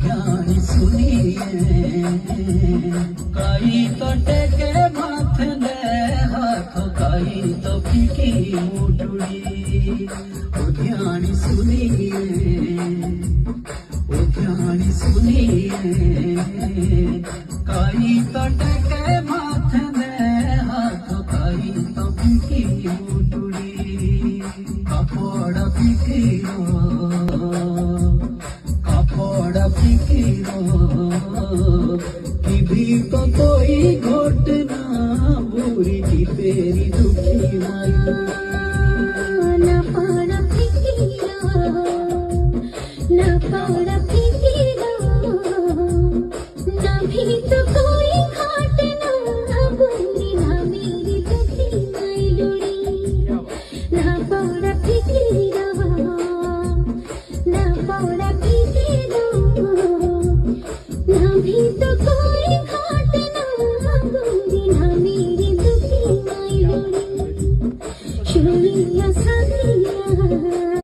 ज्ञानी सुनिए काई तो टेके माथे दे हाथ काई तो फीकी मुटुड़ी ज्ञानी सुनिए काई तो टेके माथे दे हाथ काई तो फीकी मुटुड़ी कापड़ फिकिरो कि भी तो कोई घटना बुरी की तेरी दुखी माई ना पड़ा फिकिरो ना पड़ा